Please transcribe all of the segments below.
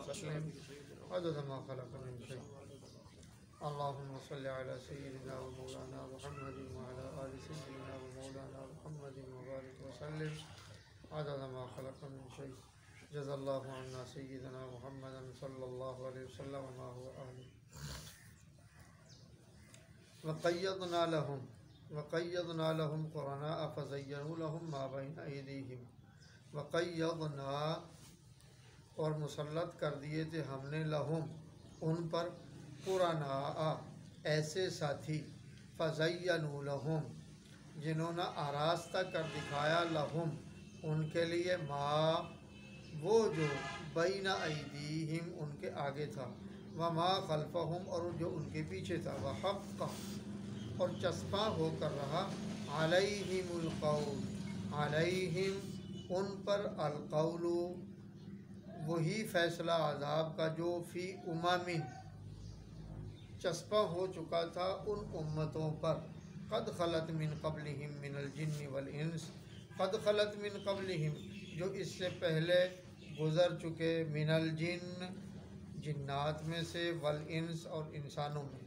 وسلم عدد ما خلق من شيء اللهم صل على سيدنا ومولانا محمد وعلى آل سيدنا ومولانا محمد وبارك وسلم عدد ما خلق من شيء جزا الله عنا سيدنا محمد صلى الله عليه وسلم وما هو أهله وقيضنا لهم قرناء فزينوا لهم ما بين أيديهم وقیضنا اور مسلط کر دیے تھے ہم نے لہم ان پر قرناء ایسے ساتھی فزینوا لہم جنہوں نے آراستہ کر دکھایا لہم ان کے لیے ما وہ جو بین ایدیہم ان کے آگے تھا وما خلفہم اور جو ان کے پیچھے تھا وحق اور چسپاں ہو کر رہا علیہم القول علیہم ان پر القول وہی فیصلہ عذاب کا جو فی امم چسپاں ہو چکا تھا ان امتوں پر قد خلت من قبلہم من الجن والانس قد خلت من قبلہم جو اس سے پہلے گزر چکے من الجن جنات میں سے والانس اور انسانوں میں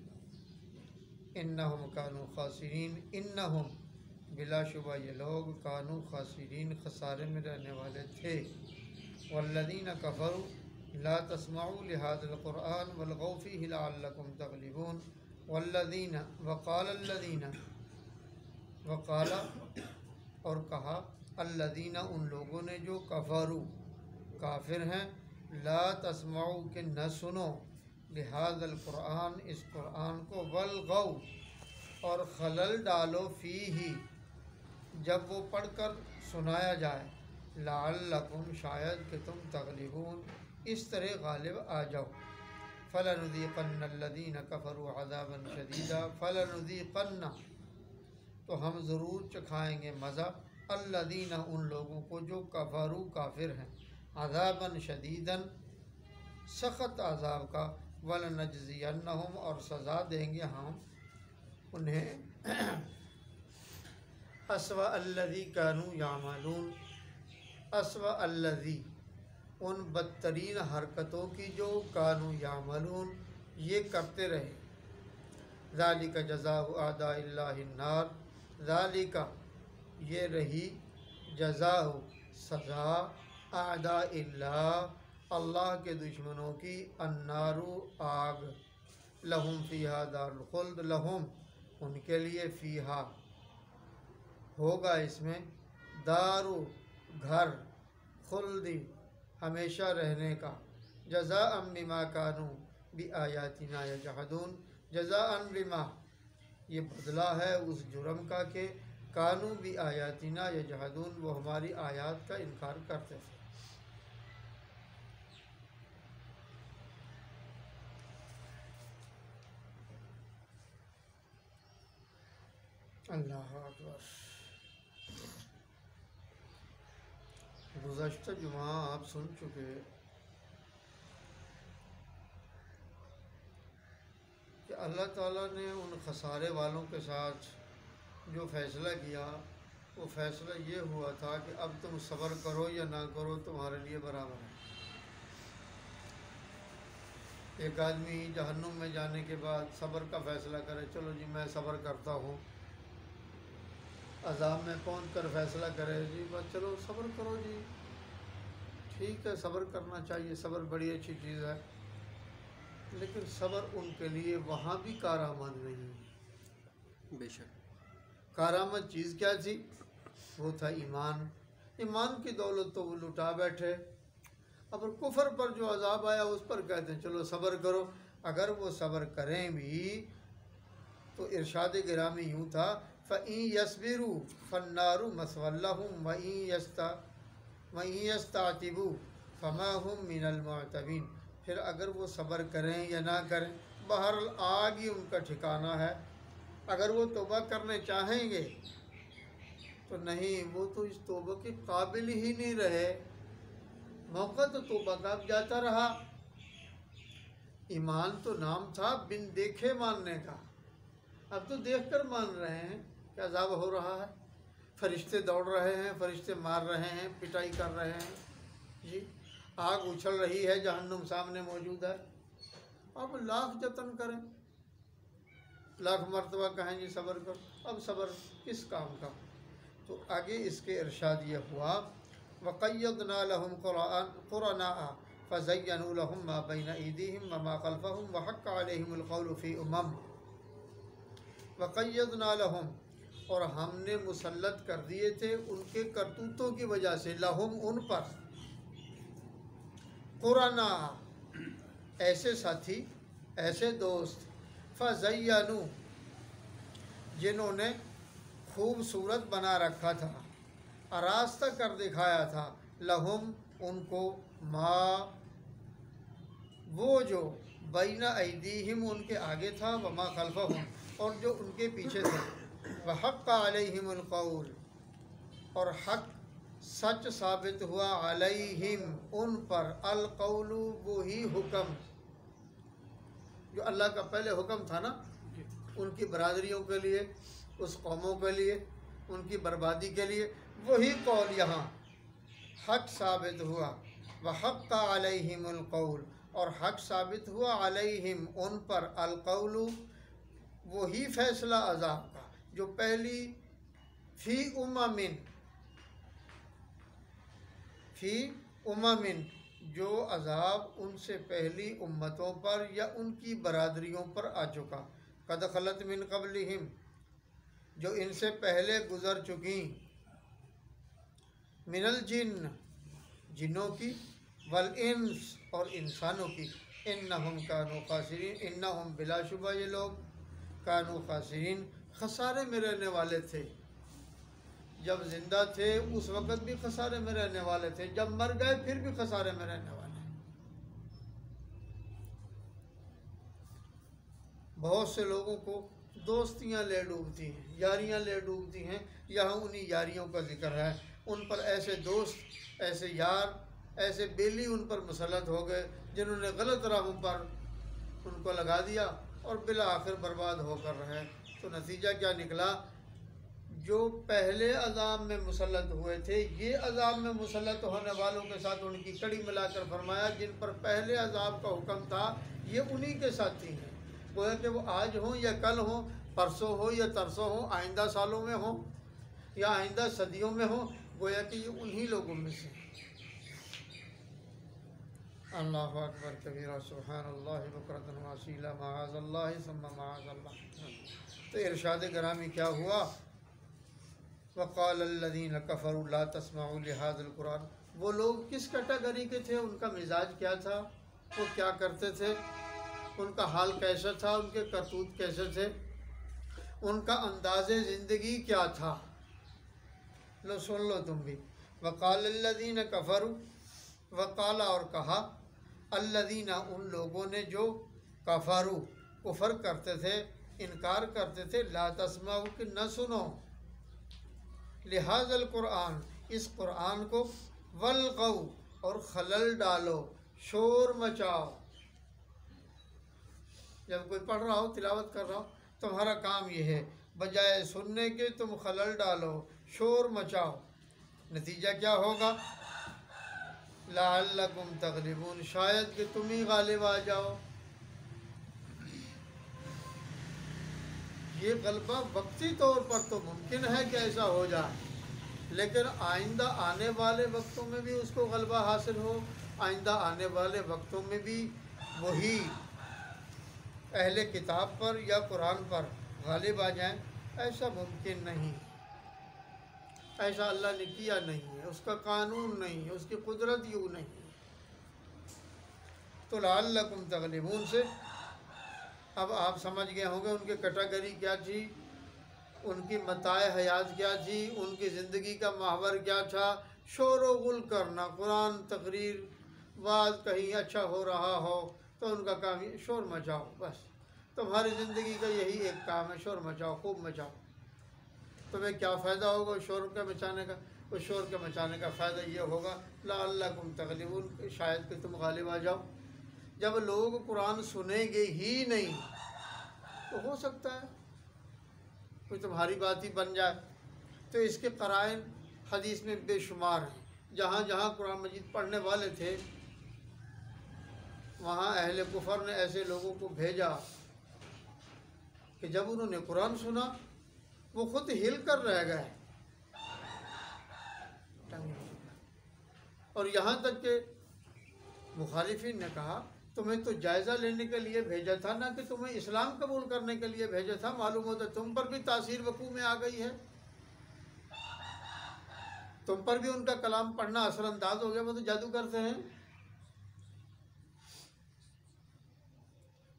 انہم کانوا خاسرین انہم بلا شبہ یہ لوگ کانوا خاسرین خسارے میں رہنے والے تھے والذین کفروا لا تسمعوا لهذا القرآن والغوا فیہ لعلکم تغلبون والذین وقال اور کہا الذین ان لوگوں نے جو کفروا کافر ہیں لا تسمعوا کہ نہ سنو لہذا القرآن اس قرآن کو والغوا اور خلل ڈالو فیہ جب وہ پڑھ کر سنایا جائے لعلکم شاید کہ تم تغلبون اس طرح غالب آ جاؤ فلنذیقن الذین کفروا عذابا شدیدا فلنذیقن تو ہم ضرور چکھائیں گے مزہ الذین ان لوگوں کو جو کفروا کافر ہیں عذابا شدیدا سخت عذاب کا ولنجزینہم اور سزا دیں گے ہم انہیں اسوأ الذی کانوا یعملون اسوأ الذی ان بدترین حرکتوں کی جو کانوا یعملون یہ کرتے رہے ذالک جزاء اعداء اللہ النار ذالک یہ رہی جزاء سزا اعداء اللہ اللہ کے دشمنوں کی النار آگ لہم فیہا دار الخلد لہم ان کے لیے فیہا ہوگا اس میں دارو گھر خلدی ہمیشہ رہنے کا جزاء بما کانوا بآیاتنا یجحدون جزاء بما یہ بدلہ ہے اس جرم کا کہ کانوا بآیاتنا یجحدون وہ ہماری آیات کا انکار کرتے تھے اللہ اکبر گزشتہ جمعہ آپ سن چکے کہ اللہ تعالیٰ نے ان خسارے والوں کے ساتھ جو فیصلہ کیا وہ فیصلہ یہ ہوا تھا کہ اب تم صبر کرو یا نہ کرو تمہارے لیے برابر ہے ایک آدمی جہنم میں جانے کے بعد صبر کا فیصلہ کرے چلو جی میں صبر کرتا ہوں عذاب میں پہنچ کر فیصلہ کرے جی بس چلو صبر کرو جی ٹھیک ہے صبر کرنا چاہیے صبر بڑی اچھی چیز ہے لیکن صبر ان کے لیے وہاں بھی کارآمد نہیں ہے بے شک کارآمد چیز کیا تھی وہ تھا ایمان ایمان کی دولت تو وہ لٹا بیٹھے اب کفر پر جو عذاب آیا اس پر کہتے ہیں چلو صبر کرو اگر وہ صبر کریں بھی تو ارشاد گرامی یوں تھا فَإِن يَصْبِرُوا فَالنَّارُ مَثْوًى لَهُمْ وَإِن يَسْتَعْتِبُوا فَمَا هُمْ مِنَ الْمُعْتَبِينَ پھر اگر وہ صبر کریں یا نہ کریں بہرحال آگ ہی ان کا ٹھکانہ ہے اگر وہ توبہ کرنے چاہیں گے تو نہیں وہ تو اس توبہ کے قابل ہی نہیں رہے موقع تو توبہ کا اب جاتا رہا ایمان تو نام تھا بن دیکھے ماننے کا اب تو دیکھ کر مان رہے ہیں کہ عذاب ہو رہا ہے فرشتے دوڑ رہے ہیں فرشتے مار رہے ہیں پٹائی کر رہے ہیں جی آگ اچھل رہی ہے، جہنم سامنے موجود ہے، اب لاکھ جتن کریں، لاکھ مرتبہ کہیں جی صبر کرو، اب صبر کس کام کا؟ تو آگے اس کے ارشاد یہ ہوا وَقَيَّضْنَا لَهُمْ قُرَنَاءَ فَزَيَّنُوا لَهُم مَّا بَيْنَ أَيْدِيهِمْ وَمَا خَلْفَهُمْ وَحَقَّ عَلَيْهِمُ الْقَوْلُ فِي وَقَيَّضْنَا لَهُمْ، اور ہم نے مسلط کر دیے تھے ان کے کرتوتوں کی وجہ سے، لہم ان پر، قرناء ایسے ساتھی، ایسے دوست، فَزَيَّنُوا جنہوں نے خوبصورت بنا رکھا تھا، آراستہ کر دکھایا تھا، لہم ان کو، ما وہ جو، بین ایدیہم ان کے آگے تھا، وما خلفہم اور جو ان کے پیچھے تھا، وحق علیہم القول اور حق سچ ثابت ہوا، علیہم ان پر، القول وہی حکم جو اللہ کا پہلے حکم تھا نا ان کی برادریوں کے لیے، اس قوموں کے لیے، ان کی بربادی کے لیے، وہی قول یہاں حق ثابت ہوا، وحق علیہم القول اور حق ثابت ہوا، علیہم ان پر، القول وہی فیصلہ عذاب کا جو پہلی، فی امم جو عذاب ان سے پہلی امتوں پر یا ان کی برادریوں پر آ چکا، قد خلت من قبلہم جو ان سے پہلے گزر چکیں، من الجن جنوں کی، والانس اور انسانوں کی، انہم کانوا خاسرین انہم بلا شبہ یہ لوگ، کانوا خاسرین خسارے میں رہنے والے تھے، جب زندہ تھے اس وقت بھی خسارے میں رہنے والے تھے، جب مر گئے پھر بھی خسارے میں رہنے والے۔ بہت سے لوگوں کو دوستیاں لے ڈوبتی ہیں، یاریاں لے ڈوبتی ہیں، یہاں انہی یاریوں کا ذکر ہے، ان پر ایسے دوست، ایسے یار، ایسے بیلی ان پر مسلط ہو گئے جنہوں نے غلط راہوں پر ان کو لگا دیا اور بالآخر برباد ہو کر رہے۔ تو نتیجہ کیا نکلا؟ جو پہلے عذاب میں مسلط ہوئے تھے، یہ عذاب میں مسلط ہونے والوں کے ساتھ ان کی کڑی ملا کر فرمایا جن پر پہلے عذاب کا حکم تھا یہ انہی کے ساتھی ہیں، گویا کہ وہ آج ہوں یا کل ہوں، پرسوں ہو یا ترسوں ہوں، آئندہ سالوں میں ہوں یا آئندہ صدیوں میں ہوں، گویا کہ یہ انہی لوگوں میں سے۔ اللہ اکبر کبیرہ، سبحان اللہ بکرۃ واسیلہ، معاذ اللہ ثم معاذ اللہ۔ تو ارشاد گرامی کیا ہوا؟ وقال الذین کفروا لا تسمعوا لهذا القرآن، وہ لوگ کس کیٹیگری کے تھے، ان کا مزاج کیا تھا، وہ کیا کرتے تھے، ان کا حال کیسا تھا، ان کے کرتوت کیسے تھے، ان کا انداز زندگی کیا تھا، لو سن لو تم بھی۔ وقال الذین کفروا، وقال اور کہا، الذین ان لوگوں نے جو، کفروا کفر کرتے تھے، انکار کرتے تھے، لا تسمعوا کہ نہ سنو، لہذا القرآن اس قرآن کو، والغوا اور خلل ڈالو، شور مچاؤ۔ جب کوئی پڑھ رہا ہو، تلاوت کر رہا ہو، تمہارا کام یہ ہے بجائے سننے کے تم خلل ڈالو، شور مچاؤ، نتیجہ کیا ہوگا؟ لعلکم تغلبون شاید کہ تم ہی غالب آ جاؤ۔ یہ غلبہ وقتی طور پر تو ممکن ہے کہ ایسا ہو جائے، لیکن آئندہ آنے والے وقتوں میں بھی اس کو غلبہ حاصل ہو، آئندہ آنے والے وقتوں میں بھی وہی اہل کتاب پر یا قرآن پر غالب آ جائیں، ایسا ممکن نہیں، ایسا اللہ نے کیا نہیں ہے، اس کا قانون نہیں ہے، اس کی قدرت یوں نہیں ہے۔ تو لعلکم تغلبون سے اب آپ سمجھ گئے ہوں گے ان کی کیٹیگری کیا تھی، ان کی متاع حیات کیا تھی، ان کی زندگی کا محور کیا تھا، شور و غل کرنا، قرآن تقریر وعظ کہیں اچھا ہو رہا ہو تو ان کا کام یہ شور مچاؤ، بس تمہاری زندگی کا یہی ایک کام ہے، شور مچاؤ، خوب مچاؤ۔ تمہیں کیا فائدہ ہوگا شور کے مچانے کا؟ اس شور کے مچانے کا فائدہ یہ ہوگا لعلکم تغلبون شاید کہ تم غالب آ جاؤ۔ جب لوگ قرآن سنیں گے ہی نہیں تو ہو سکتا ہے کوئی تمہاری بات ہی بن جائے۔ تو اس کے قرائن حدیث میں بے شمار ہیں، جہاں جہاں قرآن مجید پڑھنے والے تھے وہاں اہل کفر نے ایسے لوگوں کو بھیجا کہ جب انہوں نے قرآن سنا وہ خود ہل کر رہ گئے، اور یہاں تک کہ مخالفین نے کہا تمہیں تو جائزہ لینے کے لیے بھیجا تھا، نہ کہ تمہیں اسلام قبول کرنے کے لیے بھیجا تھا، معلوم ہوتا تم پر بھی تاثیر وقوع میں آ گئی ہے، تم پر بھی ان کا کلام پڑھنا اثر انداز ہو گیا، وہ تو جادو کرتے ہیں۔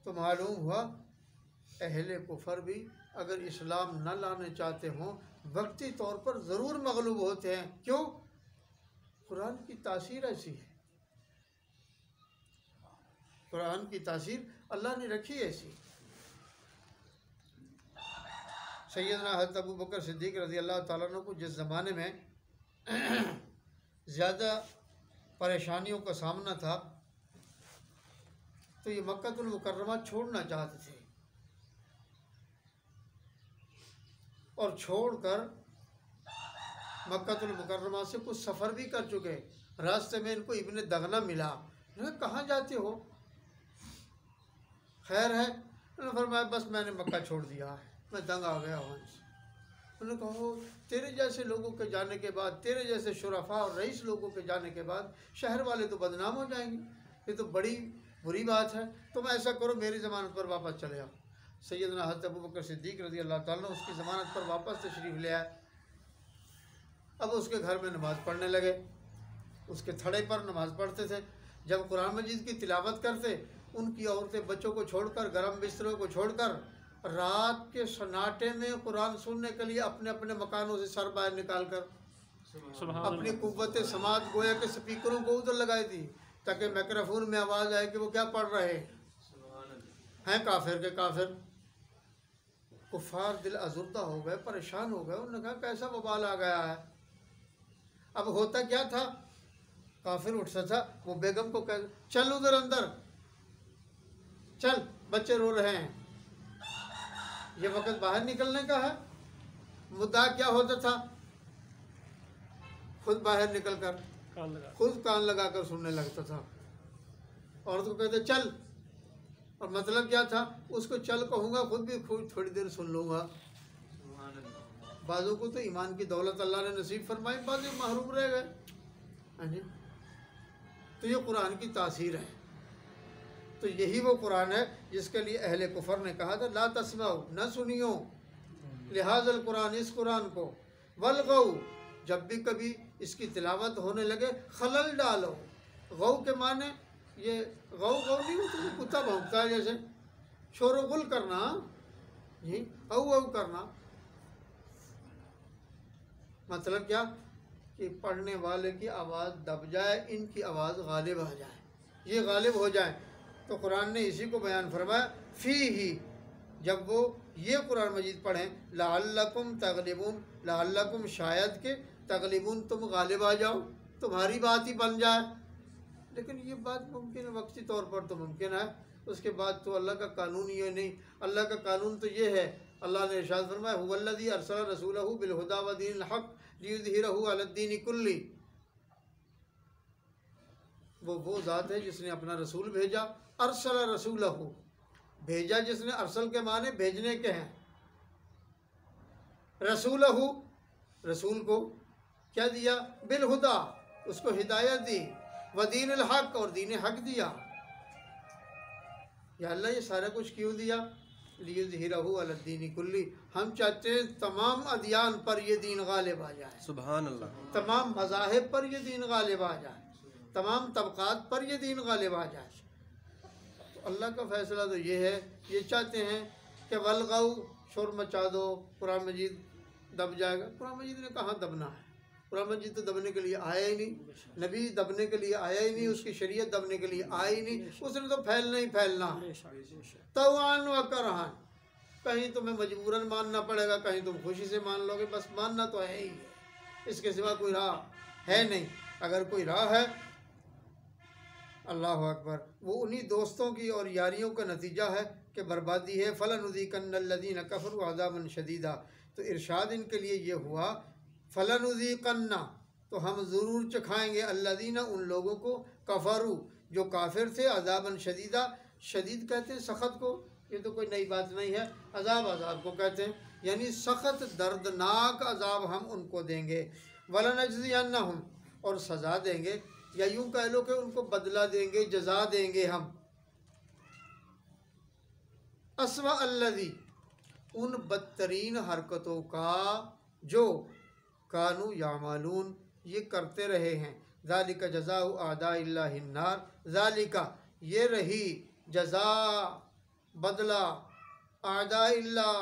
تو معلوم ہوا اہل کفر بھی اگر اسلام نہ لانے چاہتے ہوں وقتی طور پر ضرور مغلوب ہوتے ہیں۔ کیوں؟ قرآن کی تاثیر ایسی ہے، قرآن کی تاثیر اللہ نے رکھی ایسی۔ سیدنا حضرت ابو بکر صدیق رضی اللہ تعالیٰ عنہ کو جس زمانے میں زیادہ پریشانیوں کا سامنا تھا تو یہ مکہ المکرمہ چھوڑنا چاہتے تھے، اور چھوڑ کر مکہ المکرمہ سے کچھ سفر بھی کر چکے۔ راستے میں ان کو ابن دغنہ ملا، انہوں نے کہاں جاتے ہو، خیر ہے؟ انہوں نے فرمایا بس میں نے مکہ چھوڑ دیا ہے، میں دنگ آ گیا ہوں۔ انہوں نے کہا تیرے جیسے لوگوں کے جانے کے بعد، تیرے جیسے شرفاء اور رئیس لوگوں کے جانے کے بعد شہر والے تو بدنام ہو جائیں گے، یہ تو بڑی بری بات ہے، تم ایسا کرو میری ضمانت پر واپس چلے آؤ۔ سیدنا حضرت ابو بکر صدیق رضی اللہ تعالیٰ عنہ اس کی ضمانت پر واپس تشریف لے آئے۔ اب اس کے گھر میں نماز پڑھنے لگے، اس کے تھڑے پر نماز پڑھتے تھے۔ جب قرآن مجید کی تلاوت کرتے، ان کی عورتیں بچوں کو چھوڑ کر، گرم بستروں کو چھوڑ کر، رات کے سناٹے میں قرآن سننے کے لیے اپنے اپنے مکانوں سے سر باہر نکال کر اپنی قوت سماعت گویا کے سپیکروں کو ادھر لگائی تھی تاکہ میکروفون میں آواز آئے کہ وہ کیا پڑھ رہے ہیں، کافر کے کافر۔ کفار دل ازردہ ہو گئے، پریشان ہو گئے، انہوں نے کہا کیسا وبال آ گیا ہے۔ اب ہوتا کیا تھا، کافر اٹھتا تھا، وہ بیگم کو کہہ چل ادھر اندر چل، بچے رو رہے ہیں، یہ وقت باہر نکلنے کا ہے۔ مدعا کیا ہوتا تھا، خود باہر نکل کر خود کان لگا کر سننے لگتا تھا، عورت کو کہتے چل، اور مطلب کیا تھا، اس کو چل کہوں گا خود بھی تھوڑی دیر سن لوں گا۔ بعضوں کو تو ایمان کی دولت اللہ نے نصیب فرمائی، بعض محروم رہ گئے۔ ہاں جی، تو یہ قرآن کی تاثیر ہے۔ تو یہی وہ قرآن ہے جس کے لیے اہل کفر نے کہا تھا لا تسمعوا، نہ سنیو، لہذا القرآن، اس قرآن کو، والغوا، جب بھی کبھی اس کی تلاوت ہونے لگے خلل ڈالو۔ غو کے معنی یہ غو نہیں ہوتا، کتا بھونکتا ہے جیسے، شور و غل کرنا، جی او او کرنا۔ مطلب کیا کہ پڑھنے والے کی آواز دب جائے، ان کی آواز غالب آ جائے، یہ غالب ہو جائے۔ تو قرآن نے اسی کو بیان فرمایا فیہ، جب وہ یہ قرآن مجید پڑھیں لعلکم تغلبون، لعلکم شاید کہ تغلبون تم غالب آ جاؤ، تمہاری بات ہی بن جائے۔ لیکن یہ بات ممکن ہے، وقتی طور پر تو ممکن ہے، اس کے بعد تو اللہ کا قانون یہ نہیں۔ اللہ کا قانون تو یہ ہے، اللہ نے ارشاد فرمایا هو الذی ارسل رسولہ بالہدی ودین الحق لیظہرہ علی الدین کلہ، وہ ذات ہے جس نے اپنا رسول بھیجا، ارسل رسولہ، بھیجا جس نے، ارسل کے معنی بھیجنے کے ہیں، رسولہ، رسول کو کیا دیا، بالہدا، اس کو ہدایت دی، ودین الحق، اور دین حق دیا۔ یا اللہ یہ سارا کچھ کیوں دیا، لیظہرہ علی الدین کلہ، ہم چاہتے ہیں تمام ادیان پر یہ دین غالب آ جائے، سبحان اللہ، تمام مذاہب پر یہ دین غالب آ جائے، تمام طبقات پر یہ دین غالب آ جائے۔ تو اللہ کا فیصلہ تو یہ ہے، یہ چاہتے ہیں کہ والغوا، شور مچا دو، قرآن مجید دب جائے گا۔ قرآن مجید نے کہاں دبنا ہے، قرآن مجید تو دبنے کے لیے آیا ہی نہیں، نبی دبنے کے لیے آیا ہی نہیں، اس کی شریعت دبنے کے لیے آئی ہی نہیں، اس نے تو پھیلنا ہی پھیلنا ہے، طوعاً و کرہاً، کہیں تمہیں مجبوراً ماننا پڑے گا، کہیں تم خوشی سے مان لو گے، بس ماننا تو ہے ہی ہے، اس کے سوا کوئی راہ ہے نہیں۔ اگر کوئی راہ ہے، اللہ اکبر، وہ انہی دوستوں کی اور یاریوں کا نتیجہ ہے کہ بربادی ہے۔ فَلَنُذِيقَنَّ الَّذِينَ كَفَرُوا عَذَابًا شَدِيدًا، تو ارشاد ان کے لیے یہ ہوا فَلَنُذِيقَنَّ، تو ہم ضرور چکھائیں گے، الَّذِينَ، ان لوگوں کو، کفروا، جو کافر تھے عذاباً شدیدہ، شدید کہتے ہیں سخت کو، یہ تو کوئی نئی بات نہیں ہے، عذاب کو کہتے ہیں، یعنی سخت دردناک عذاب ہم ان کو دیں گے، وَلَنَجْزِيَنَّهُمْ، اور سزا دیں گے، یا یوں کہہ لو کہ ان کو بدلہ دیں گے، جزا دیں گے ہم، اسوأ الذی، ان بدترین حرکتوں کا جو کانو یعملون، یہ کرتے رہے ہیں، ذالک جزاء اعداء اللہ النار، ذالک، یہ رہی جزا، بدلہ، اعداء اللہ،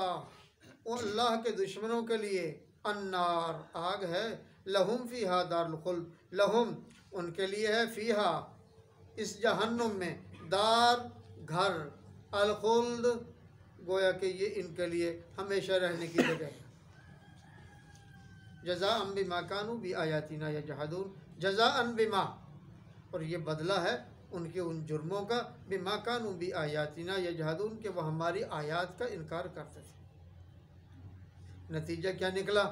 اللہ کے دشمنوں کے لیے، النار، آگ ہے، لہم فیہا دار الخلد، لہم، ان کے لیے ہے، فیہا، اس جہنم میں، دار، گھر، الخلد، گویا کہ یہ ان کے لیے ہمیشہ رہنے کی جگہ ہے، جزاء بما کانوا بآیاتنا یجحدون، جزاء بما، اور یہ بدلہ ہے ان کے ان جرموں کا، بما کانوا بآیاتنا یجحدون، کہ وہ ہماری آیات کا انکار کرتے تھے۔ نتیجہ کیا نکلا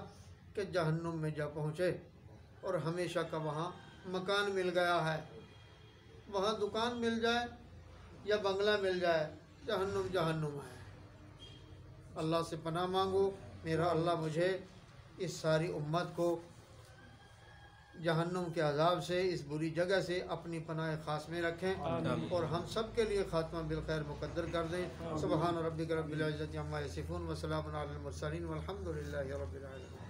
کہ جہنم میں جا پہنچے اور ہمیشہ کا وہاں مکان مل گیا ہے، وہاں دکان مل جائے یا بنگلہ مل جائے، جہنم ہے۔ اللہ سے پناہ مانگو، میرا اللہ مجھے اس ساری امت کو جہنم کے عذاب سے، اس بری جگہ سے اپنی پناہ خاص میں رکھیں، اور ہم سب کے لیے خاتمہ بالخیر مقدر کر دیں۔ سبحان ربک رب العزت عما یصفون وسلام علی المرسلین والحمد للہ رب العالمین۔